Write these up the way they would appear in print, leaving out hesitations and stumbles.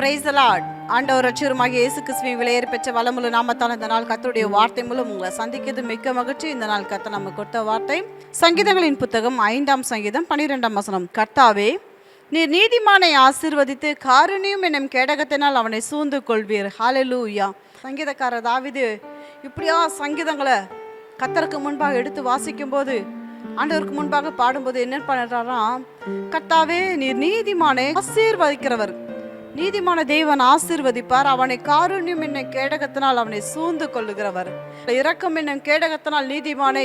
Praise the Lord. ஆண்டவர் ரட்சகருமாகிய இயேசு கிறிஸ்துவின் விலையேற பெற்ற வளமுள்ள நாமத்தால் இந்த நாள் கர்த்தருடைய வார்த்தை மூலம் உங்களை சந்திக்கிறது மிக்க மகிழ்ச்சி. இந்த நாள் கர்த்தர் நமக்கு கொடுத்த வார்த்தை சங்கீதங்களின் புத்தகம் 5ஆம் சங்கீதம் 12ஆம் வசனம். கர்த்தாவே, நீர் நீதிமானை ஆசீர்வதித்து காருண்யம் என்னும் கேடகத்தினால் அவனை சூழ்ந்து கொள்வீர். ஹல்லேலூயா. சங்கீதக்காரர் தாவீது இப்படியா சங்கீதங்களை கர்த்தருக்கு முன்பாக எடுத்து வாசிக்கும் போது, ஆண்டவருக்கு முன்பாக பாடும்போது என்ன பண்ணுறாராம், கர்த்தாவே நீர் நீதிமானை ஆசீர்வதிக்கிறவர். நீதிமான தேவன் ஆசீர்வதிப்பார். அவனை காருண்யம் என்னும் கேடகத்தினால் அவனை சூழ்ந்து கொள்ளுகிறவர். இரக்கம் என்னும் கேடகத்தினால் நீதிமானை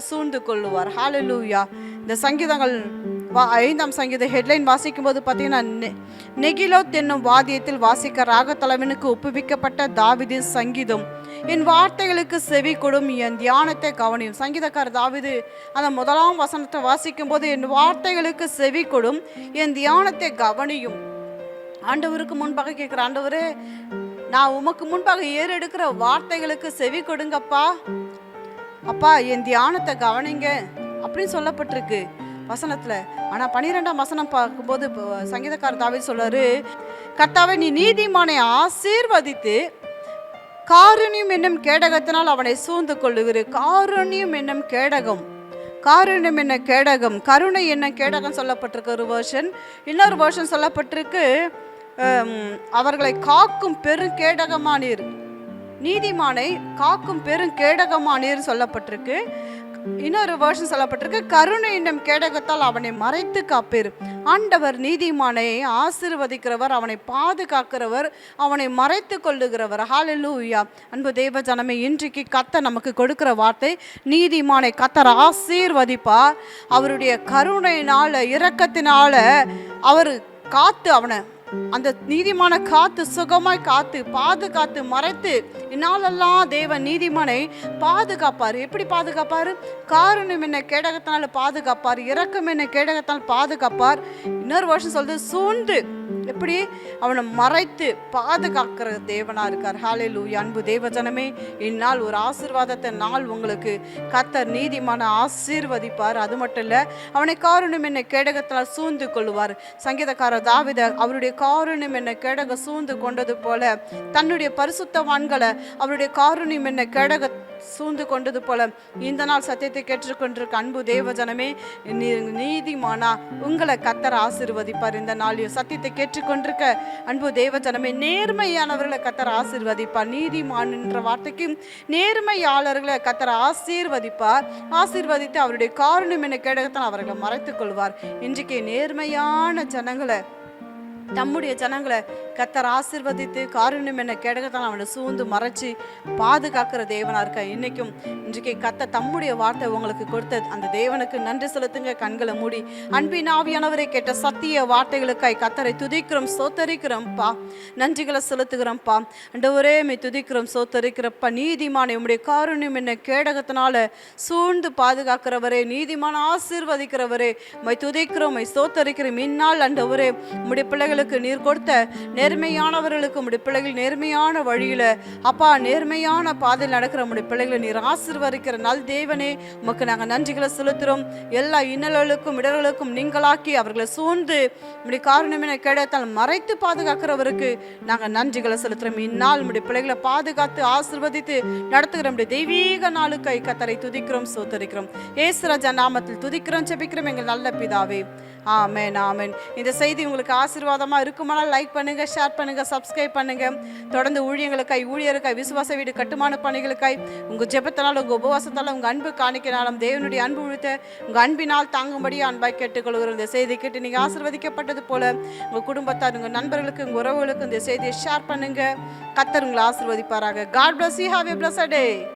சூழ்ந்து கொள்ளுவார். ஹல்லேலூயா. இந்த சங்கீதங்கள் 5ஆம் சங்கீத ஹெட்லைன் வாசிக்கும் போது பார்த்தீங்கன்னா, நெகிலோத் என்னும் வாத்தியத்தில் வாசிக்க ராகத்தலைவனுக்கு ஒப்புவிக்கப்பட்ட தாவீதின் சங்கீதம். என் வார்த்தைகளுக்கு செவி கொடும், என் தியானத்தை கவனியும். சங்கீதக்காரர் தாவீது அந்த 1ஆம் வசனத்தை வாசிக்கும் போது, என் வார்த்தைகளுக்கு செவி கொடும், என் தியானத்தை கவனியும். ஆண்டவருக்கு முன்பாக கேட்குற, ஆண்டவரே நான் உமக்கு முன்பாக ஏறெடுக்கிற வார்த்தைகளுக்கு செவி கொடுங்கப்பா, அப்பா என் தியானத்தை கவனிங்க அப்படின்னு சொல்லப்பட்டிருக்கு வசனத்துல. ஆனா 12ஆம் வசனம் பார்க்கும்போது சங்கீதக்காரர் தாவீது சொல்றாரு, கர்த்தாவே நீ நீதிமானை ஆசீர்வதித்து காருண்யம் என்னும் கேடகத்தினால் அவனை சூழ்ந்து கொள்ளுகிற. காருண்யம் என்னும் கேடகம், காருண்யம் என்ன கேடகம், கருணை என்ன கேடகம் சொல்லப்பட்டிருக்கு ஒரு வேர்ஷன். இன்னொரு வேர்ஷன் சொல்லப்பட்டிருக்கு, அவர்களை காக்கும் பெருங்கேடகமானீர். நீதிமானை காக்கும் பெருங்கேடகமானீர் சொல்லப்பட்டிருக்கு. இன்னொரு வேர்ஷன் சொல்லப்பட்டிருக்கு, கருணை என்னும் கேடகத்தால் அவனை மறைத்து காப்பீர். ஆண்டவர் நீதிமானை ஆசீர்வதிக்கிறவர், அவனை பாதுகாக்கிறவர், அவனை மறைத்து கொள்ளுகிறவர். ஹல்லேலூயா. அன்பு தேவ ஜனமே, இன்றைக்கு கர்த்தர் நமக்கு கொடுக்கிற வார்த்தை, நீதிமானை கர்த்தர் ஆசீர்வதிப்பார். அவருடைய கருணையினால இரக்கத்தினால அவர் காத்து அவனை, அந்த நீதிமான காத்து சுகமாய் காத்து பாதுகாத்து மறைத்து இந்நாளெல்லாம் தேவன் நீதிமானை பாதுகாப்பார். எப்படி பாதுகாப்பார்? காரணம் என்ன கேடகத்தினால பாதுகாப்பார், இரக்கம் என்ன கேடகத்தால் பாதுகாப்பார். இன்னொரு வருஷம் சொல்றது, சூழ்ந்து எப்படி அவனை மறைத்து பாதுகாக்கிற தேவனா இருக்கார். ஹல்லேலூயா. அன்பு தேவ ஜனமே, இந்நாள் ஒரு ஆசீர்வாதத்தை நாள் உங்களுக்கு கர்த்தர் நீதிமான ஆசீர்வதிப்பார். அது மட்டும் இல்ல, அவனை காருண்யம் என்ன கேடகத்தால் சூழ்ந்து கொள்வார். சங்கீதக்காரர் தாவீது அவருடைய காருண்யம் என்ன கேடக சூழ்ந்து கொண்டது போல தன்னுடைய பரிசுத்தவான்களை அவருடைய காருண்யம் என்ன கேடக சூழ்ந்து கொண்டது போல இந்த நாள் சத்தியத்தை கேட்டுக்கொண்டிருக்க அன்பு தேவ ஜனமே, நீதிமானா உங்களை கர்த்தர் ஆசீர்வதிப்பார். இந்த நாள் சத்தியத்தை கேட்டுக்கொண்டிருக்க அன்பு தேவ ஜனமே, நேர்மையானவர்களை கர்த்தர் ஆசீர்வதிப்பார். நீதிமான் என்ற வார்த்தைக்கு நேர்மையாளர்களை கர்த்தர் ஆசீர்வதிப்பார். ஆசீர்வதித்து அவருடைய காருண்யம் என்ன கேடகத்தான் அவர்களை மறைத்துக் கொள்வார். இன்றைக்கு நேர்மையான ஜனங்களை, தம்முடைய ஜனங்களை கர்த்தர் ஆசீர்வதித்து காருண்யம் என்ன கேடகத்தான் அவனை சூழ்ந்து மறைச்சி பாதுகாக்கிற தேவனா இருக்க. இன்னைக்கும் இன்றைக்கு கர்த்தர் தம்முடைய வார்த்தை உங்களுக்கு கொடுத்த அந்த தேவனுக்கு நன்றி செலுத்துங்க. கண்களை மூடி அன்பின் ஆவியானவரை கேட்ட சத்திய வார்த்தைகளுக்காய் கர்த்தரை துதிக்கிறோம், சோத்தரிக்கிறோம்ப்பா, நன்றிகளை செலுத்துகிறோம்ப்பா. ஆண்டவரே மை துதிக்கிறோம், சோத்தரிக்கிறப்பா. நீதிமானை உம்முடைய காருண்யம் என்ன கேடகத்தினால சூழ்ந்து பாதுகாக்கிறவரே, நீதிமான ஆசீர்வதிக்கிறவரே, மை துதிக்கிறோம், மை சோத்தரிக்கிறோம். இந்நாள் ஆண்டவரே உம்முடைய பிள்ளைகளுக்கு நீர் கொடுத்த நேர்மையானவர்களுக்கு உம்முடைய பிள்ளைகள் நேர்மையான வழியில அப்பா நேர்மையான பாதையில் நடக்கிற உம்முடைய பிள்ளைகளை நீர் ஆசீர்வதிக்கிற நல் தேவனே, உமக்கு நாங்கள் நன்றிகளை செலுத்துகிறோம். எல்லா இன்னல்களுக்கும் இடர்களுக்கும் நீங்களாக்கி அவர்களை சூழ்ந்து உம்முடைய காரணம் என கேடத்தால் மறைத்து பாதுகாக்கிறவருக்கு நாங்கள் நன்றிகளை செலுத்துகிறோம். இந்நாள் உம்முடைய பிள்ளைகளை பாதுகாத்து ஆசீர்வதித்து நடத்துகிற நம்முடைய தெய்வீக நாளுக்கை கர்த்தரை துதிக்கிறோம், சோத்தரிக்கிறோம். இயேசு ராஜா நாமத்தில் துதிக்கிறோம், ஜெபிக்கிறோம் எங்கள் நல்ல பிதாவே. ஆமென், ஆமென். இந்த செய்தி உங்களுக்கு ஆசீர்வாதமாக இருக்குமானால் லைக் பண்ணுங்க, ஷேர் பண்ணுங்க, சப்ஸ்கிரைப் பண்ணுங்க. தொடர்ந்து ஊழியர்களுக்காய், ஊழியருக்காய், விசுவாச வீடு கட்டுமான பணிகளுக்காய் உங்கள் ஜெபத்தினால், உங்கள் உபவாசத்தால், உங்கள் அன்பு காணிக்கையினாலும் தேவனுடைய அன்பு உழுத்த உங்கள் அன்பினால் தாங்கும்படி அன்பாய் கேட்டுக்கொள்கிறோம். இந்த செய்தி கேட்டு நீங்கள் ஆசீர்வதிக்கப்பட்டது போல உங்கள் குடும்பத்தார், உங்கள் நண்பர்களுக்கு, உங்கள் உறவுகளுக்கு இந்த செய்தியை ஷேர் பண்ணுங்க. கர்த்தர் உங்களை ஆசீர்வதிப்பாராக. God bless you. Have a blessed day.